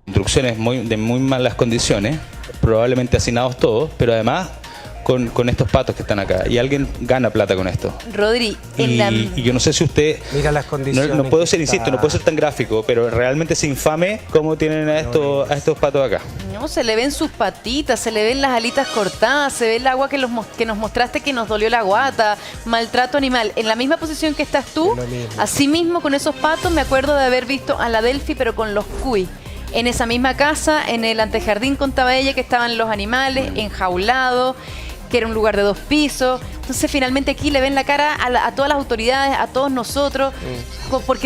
Instrucciones de muy malas condiciones, probablemente hacinados todos, pero además con estos patos que están acá. Y alguien gana plata con esto. Rodri, Y yo no sé si usted... Mira las condiciones. No puedo ser, insisto, no puedo ser tan gráfico, pero realmente es infame cómo tienen a estos patos acá. No, se le ven sus patitas, se le ven las alitas cortadas, se ve el agua que nos mostraste que nos dolió la guata, maltrato animal. En la misma posición que estás tú, así mismo con esos patos, me acuerdo de haber visto a la Delphi, pero con los cuy. En esa misma casa, en el antejardín, contaba ella que estaban los animales enjaulados, que era un lugar de 2 pisos. Entonces finalmente aquí le ven la cara a todas las autoridades, a todos nosotros, porque